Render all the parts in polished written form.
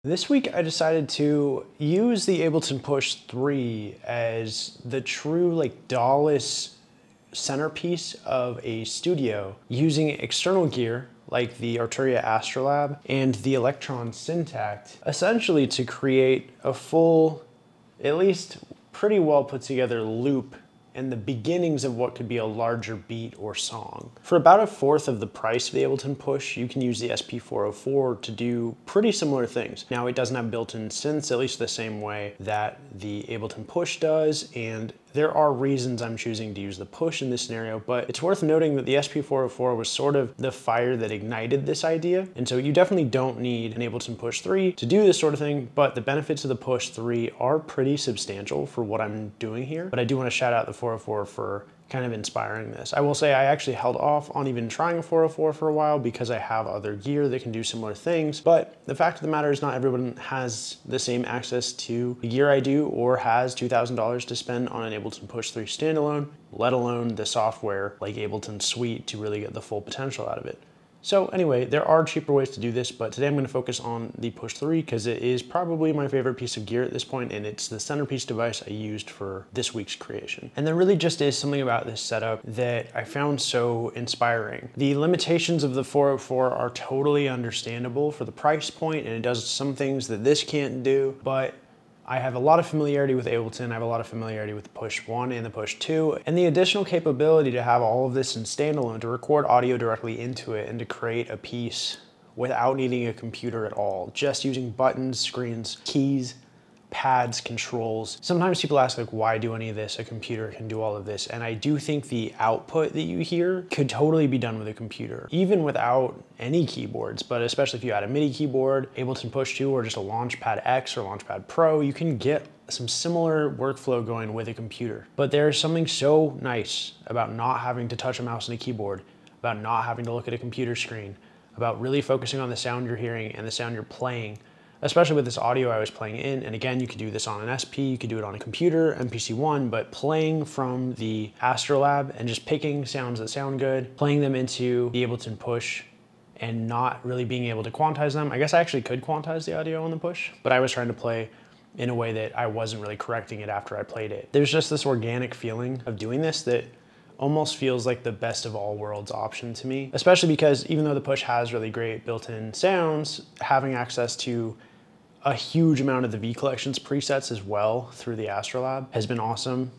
This week I decided to use the Ableton Push 3 as the true dawless centerpiece of a studio using external gear like the Arturia AstroLab and the Elektron Syntakt, essentially to create a full, at least pretty well put together loop and the beginnings of what could be a larger beat or song. For about a fourth of the price of the Ableton Push, you can use the SP404 to do pretty similar things. Now, it doesn't have built-in synths, at least the same way that the Ableton Push does, and there are reasons I'm choosing to use the Push in this scenario, but it's worth noting that the SP404 was sort of the fire that ignited this idea, and so you definitely don't need an Ableton Push 3 to do this sort of thing, but the benefits of the Push 3 are pretty substantial for what I'm doing here. But I do want to shout out the 404 for kind of inspiring this. I will say I actually held off on even trying a 404 for a while because I have other gear that can do similar things, but the fact of the matter is not everyone has the same access to the gear I do or has $2,000 to spend on an Ableton Push 3 standalone, let alone the software like Ableton Suite to really get the full potential out of it. So anyway, there are cheaper ways to do this, but today I'm going to focus on the Push 3 because it is probably my favorite piece of gear at this point, and it's the centerpiece device I used for this week's creation. And there really just is something about this setup that I found so inspiring. The limitations of the 404 are totally understandable for the price point, and it does some things that this can't do, but I have a lot of familiarity with Ableton, I have a lot of familiarity with the Push 1 and the Push 2, and the additional capability to have all of this in standalone, to record audio directly into it and to create a piece without needing a computer at all, just using buttons, screens, keys, pads, controls. Sometimes people ask why do any of this? A computer can do all of this. And I do think the output that you hear could totally be done with a computer, even without any keyboards, but especially if you add a MIDI keyboard, Ableton Push 2, or just a Launchpad X or Launchpad Pro, you can get some similar workflow going with a computer. But there's something so nice about not having to touch a mouse and a keyboard, about not having to look at a computer screen, about really focusing on the sound you're hearing and the sound you're playing, especially with this audio I was playing in. And again, you could do this on an SP, you could do it on a computer, MPC-1, but playing from the AstroLab and just picking sounds that sound good, playing them into the Ableton Push and not really being able to quantize them. I guess I actually could quantize the audio on the Push, but I was trying to play in a way that I wasn't really correcting it after I played it. There's just this organic feeling of doing this that almost feels like the best of all worlds option to me, especially because even though the Push has really great built-in sounds, having access to a huge amount of the V Collections presets as well through the AstroLab has been awesome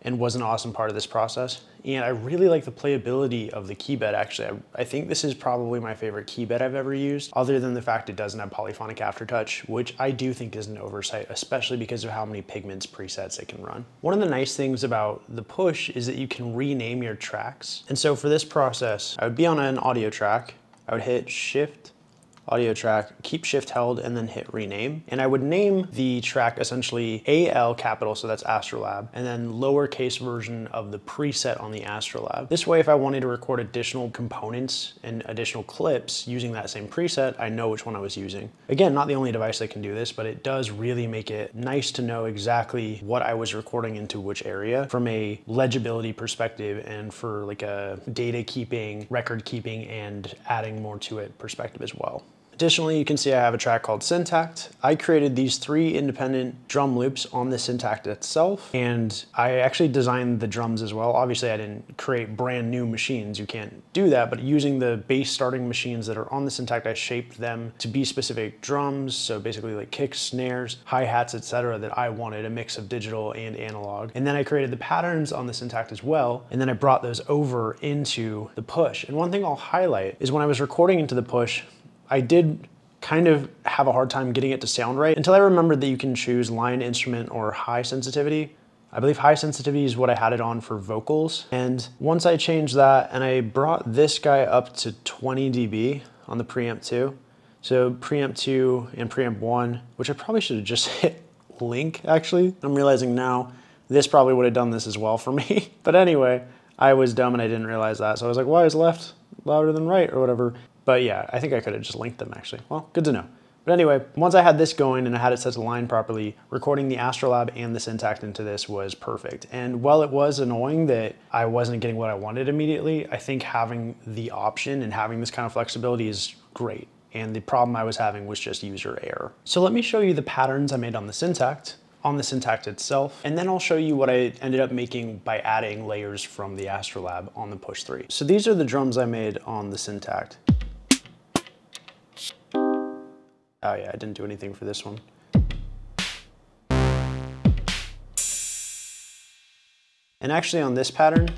and was an awesome part of this process. And I really like the playability of the key bed, actually. I think this is probably my favorite key bed I've ever used, other than the fact it doesn't have polyphonic aftertouch, which I do think is an oversight, especially because of how many pigments presets it can run. One of the nice things about the Push is that you can rename your tracks. And so for this process, I would be on an audio track, I would hit Shift, audio track, keep shift held, and then hit rename. And I would name the track essentially AL capital, so that's AstroLab, and then lowercase version of the preset on the AstroLab. This way, if I wanted to record additional components and additional clips using that same preset, I know which one I was using. Again, not the only device that can do this, but it does really make it nice to know exactly what I was recording into which area from a legibility perspective and for a data keeping, record keeping, and adding more to it perspective as well. Additionally, you can see I have a track called Syntakt. I created these 3 independent drum loops on the Syntakt itself, and I actually designed the drums as well. Obviously, I didn't create brand new machines. You can't do that, but using the base starting machines that are on the Syntakt, I shaped them to be specific drums, so basically kicks, snares, hi-hats, etc., that I wanted, a mix of digital and analog. And then I created the patterns on the Syntakt as well, and then I brought those over into the Push. And one thing I'll highlight is when I was recording into the Push, I did kind of have a hard time getting it to sound right until I remembered that you can choose line, instrument, or high sensitivity. I believe high sensitivity is what I had it on for vocals. And once I changed that and I brought this guy up to 20 dB on the preamp 2. So preamp 2 and preamp 1, which I probably should have just hit link actually. I'm realizing now this probably would have done this as well for me. But anyway, I was dumb and I didn't realize that. So I was like, why is left louder than right or whatever? But yeah, I think I could have just linked them actually. Well, good to know. But anyway, once I had this going and I had it set to line properly, recording the AstroLab and the Syntakt into this was perfect. And while it was annoying that I wasn't getting what I wanted immediately, I think having the option and having this kind of flexibility is great. and the problem I was having was just user error. So let me show you the patterns I made on the Syntakt itself, and then I'll show you what I ended up making by adding layers from the AstroLab on the Push 3. So these are the drums I made on the Syntakt. Oh yeah, I didn't do anything for this one. And actually on this pattern,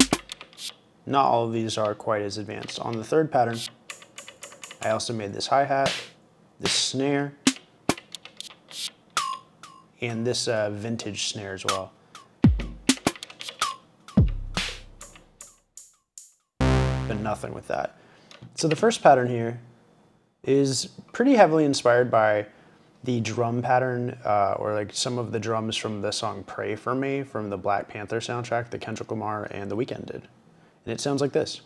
not all of these are quite as advanced. On the third pattern, I also made this hi-hat, this snare, and this vintage snare as well. But nothing with that. So the first pattern here is pretty heavily inspired by the drum pattern, or like some of the drums from the song Pray For Me from the Black Panther soundtrack that Kendrick Lamar and The Weeknd did. And it sounds like this.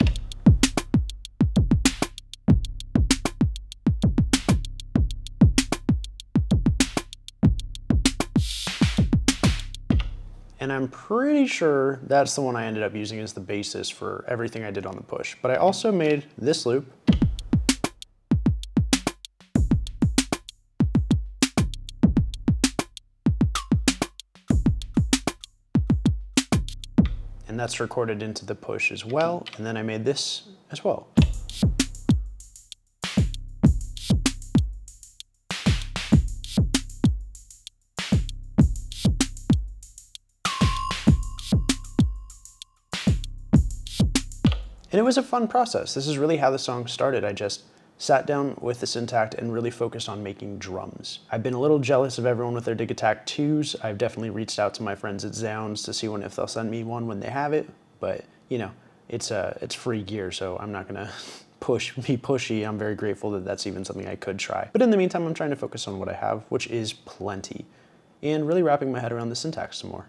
And I'm pretty sure that's the one I ended up using as the basis for everything I did on the Push. But I also made this loop. And that's recorded into the Push as well. And then I made this as well. And it was a fun process. This is really how the song started. I just sat down with the Syntakt and really focused on making drums. I've been a little jealous of everyone with their Dig Attack 2s. I've definitely reached out to my friends at Zounds to see if they'll send me one when they have it. But you know, it's free gear, so I'm not gonna be pushy. I'm very grateful that that's even something I could try. But in the meantime, I'm trying to focus on what I have, which is plenty, and really wrapping my head around the syntax some more.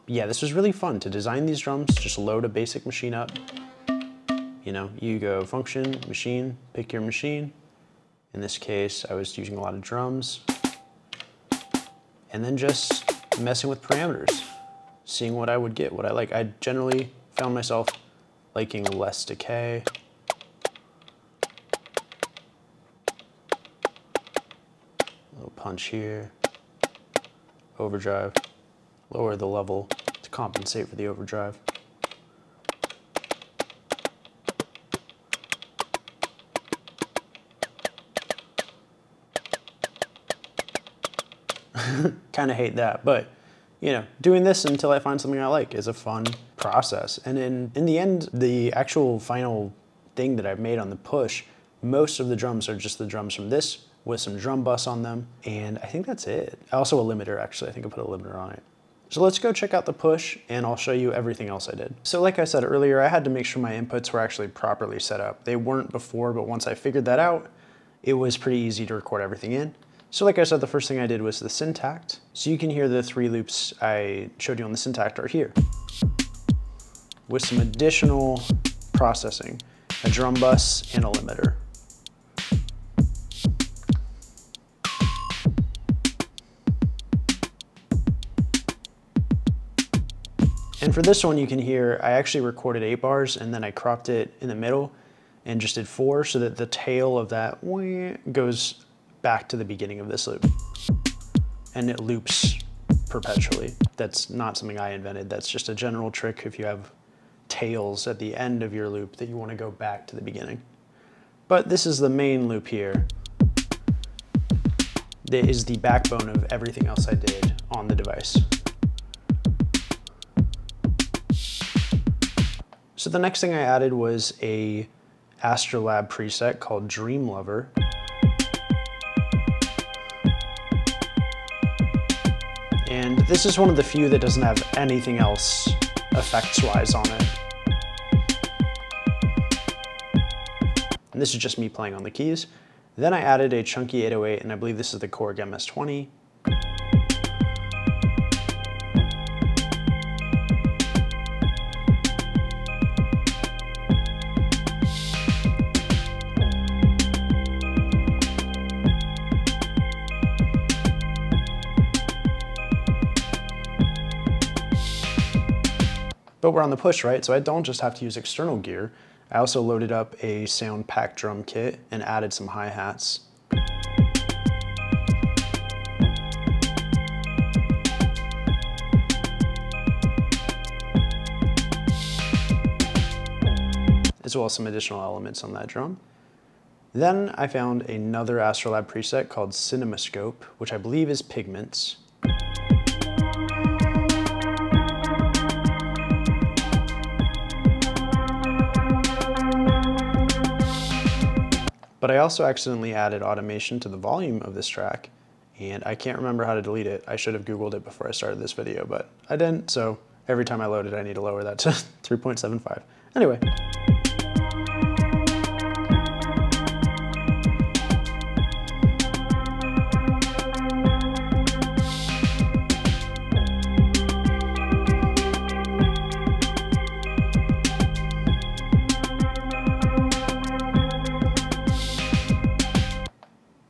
Yeah, this was really fun to design these drums. Just load a basic machine up. You know, you go function, machine, pick your machine. In this case, I was using a lot of drums. And then just messing with parameters, seeing what I would get, what I like. I generally found myself liking less decay. A little punch here. Overdrive. Lower the level to compensate for the overdrive. Kind of hate that, but you know, doing this until I find something I like is a fun process. And in the end, the actual final thing that I've made on the Push, most of the drums are just the drums from this with some drum bus on them, and I think that's it. Also a limiter, actually. I think I put a limiter on it. So let's go check out the Push and I'll show you everything else I did. So like I said earlier, I had to make sure my inputs were actually properly set up. They weren't before, but once I figured that out, it was pretty easy to record everything in. So like I said, the first thing I did was the Syntakt. So you can hear the 3 loops I showed you on the Syntakt are here, with some additional processing, a drum bus and a limiter. And for this one, you can hear I actually recorded 8 bars and then I cropped it in the middle and just did 4 so that the tail of that goes back to the beginning of this loop. And it loops perpetually. That's not something I invented. That's just a general trick if you have tails at the end of your loop that you want to go back to the beginning. But this is the main loop here. That is the backbone of everything else I did on the device. So the next thing I added was a AstroLab preset called Dream Lover. And this is one of the few that doesn't have anything else effects-wise on it. And this is just me playing on the keys. Then I added a chunky 808, and I believe this is the Korg MS-20. But we're on the Push, right? So I don't just have to use external gear. I also loaded up a sound pack drum kit and added some hi-hats. As well as some additional elements on that drum. Then I found another AstroLab preset called CinemaScope, which I believe is pigments. But I also accidentally added automation to the volume of this track, and I can't remember how to delete it. I should have Googled it before I started this video, but I didn't, so every time I load it, I need to lower that to 3.75. Anyway.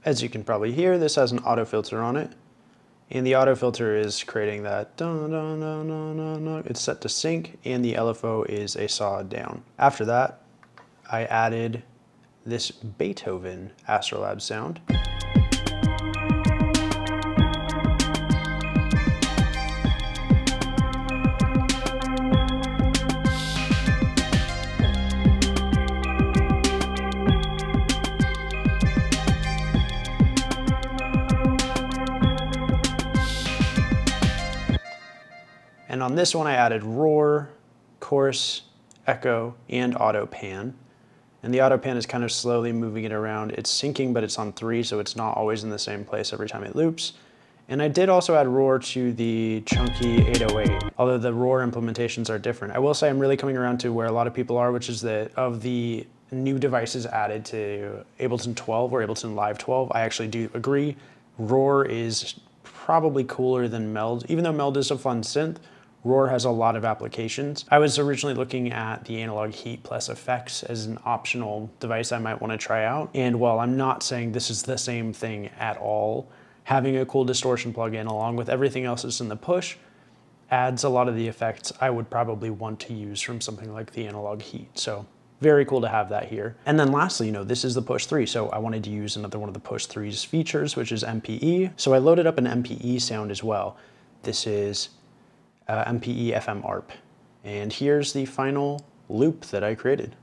As you can probably hear, this has an auto filter on it, and the auto filter is creating that dun, dun, dun, dun, dun, dun. It's set to sync, and the LFO is a saw down. After that, I added this Beethoven AstroLab sound. And on this one, I added roar, chorus, echo, and auto pan. And the auto pan is kind of slowly moving it around. It's syncing, but it's on 3, so it's not always in the same place every time it loops. And I did also add roar to the chunky 808, although the roar implementations are different. I will say I'm really coming around to where a lot of people are, which is that of the new devices added to Ableton 12 or Ableton Live 12, I actually do agree. Roar is probably cooler than Meld. Even though Meld is a fun synth, Roar has a lot of applications. I was originally looking at the Analog Heat plus Effects as an optional device I might want to try out. And while I'm not saying this is the same thing at all, having a cool distortion plugin along with everything else that's in the push adds a lot of the effects I would probably want to use from something like the Analog Heat. So very cool to have that here. And then lastly, this is the Push 3, so I wanted to use another one of the Push 3's features, which is MPE. So I loaded up an MPE sound as well. This is MPE FM ARP. And here's the final loop that I created.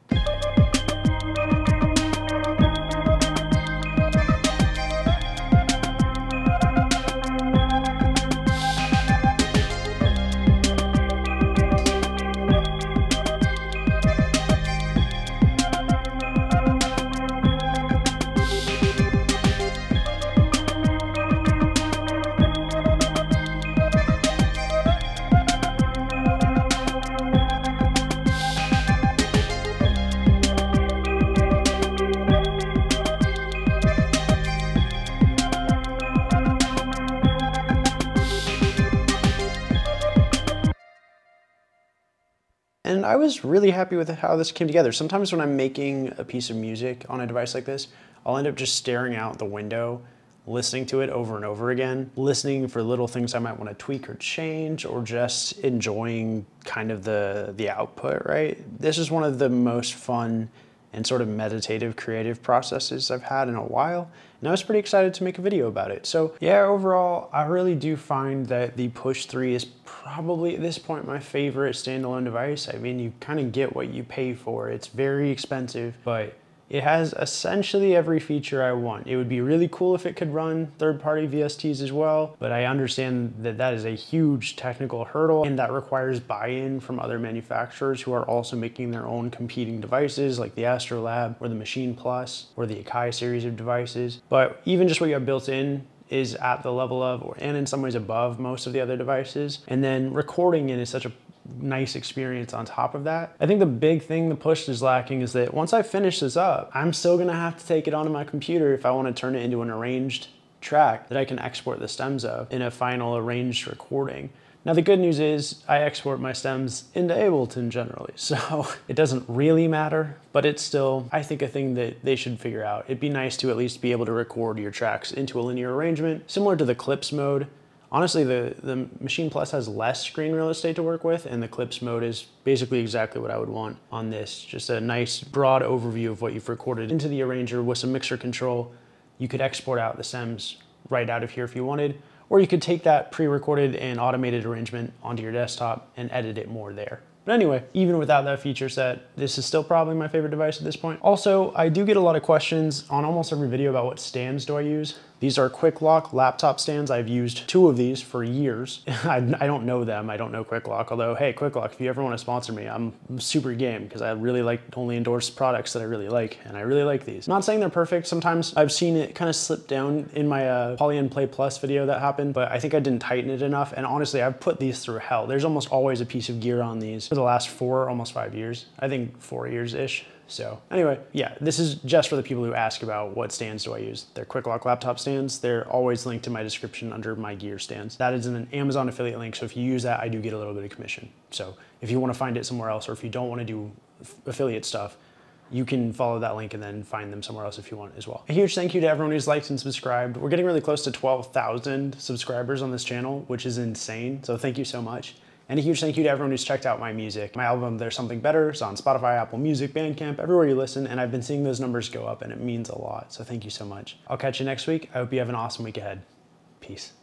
And I was really happy with how this came together. Sometimes when I'm making a piece of music on a device like this, I'll end up just staring out the window, listening to it over and over again, listening for little things I might want to tweak or change, or just enjoying kind of the output, right? This is one of the most fun and sort of meditative creative processes I've had in a while, and I was pretty excited to make a video about it. So yeah, overall, I really do find that the Push 3 is probably at this point my favorite standalone device. I mean, you kind of get what you pay for. It's very expensive, but it has essentially every feature I want. It would be really cool if it could run third-party VSTs as well, but I understand that that is a huge technical hurdle, and that requires buy-in from other manufacturers who are also making their own competing devices, like the AstroLab or the Machine Plus or the Akai series of devices. But even just what you have built in is at the level of, and in some ways above, most of the other devices. And then recording it is such a nice experience on top of that. I think the big thing the Push is lacking is that once I finish this up, I'm still gonna have to take it onto my computer if I want to turn it into an arranged track that I can export the stems of in a final arranged recording. Now the good news is I export my stems into Ableton generally, so it doesn't really matter, but it's still, I think, a thing that they should figure out. It'd be nice to at least be able to record your tracks into a linear arrangement, similar to the clips mode Honestly, the Machine Plus has less screen real estate to work with, and the clips mode is basically exactly what I would want on this. Just a nice broad overview of what you've recorded into the arranger with some mixer control. You could export out the stems right out of here if you wanted, or you could take that pre-recorded and automated arrangement onto your desktop and edit it more there. But anyway, even without that feature set, this is still probably my favorite device at this point. Also, I do get a lot of questions on almost every video about what stands do I use. These are Quick Lock laptop stands. I've used 2 of these for years. I don't know them. I don't know Quick Lock, although, hey, Quick Lock, if you ever want to sponsor me, I'm super game because I really like only endorse products that I really like, and I really like these. I'm not saying they're perfect. Sometimes I've seen it kind of slip down in my Poly and Play Plus video that happened, but I think I didn't tighten it enough, and honestly, I've put these through hell. There's almost always a piece of gear on these for the last 4, almost 5 years. I think 4 years-ish. So anyway, yeah, this is just for the people who ask about what stands do I use. They're Quick Lock laptop stands. They're always linked in my description under my gear stands. That is an Amazon affiliate link, so if you use that, I do get a little bit of commission. So if you want to find it somewhere else, or if you don't want to do affiliate stuff, you can follow that link and then find them somewhere else if you want as well. A huge thank you to everyone who's liked and subscribed. We're getting really close to 12,000 subscribers on this channel, which is insane. So thank you so much. And a huge thank you to everyone who's checked out my music. My album, There's Something Better, is on Spotify, Apple Music, Bandcamp, everywhere you listen, and I've been seeing those numbers go up, and it means a lot. So thank you so much. I'll catch you next week. I hope you have an awesome week ahead. Peace.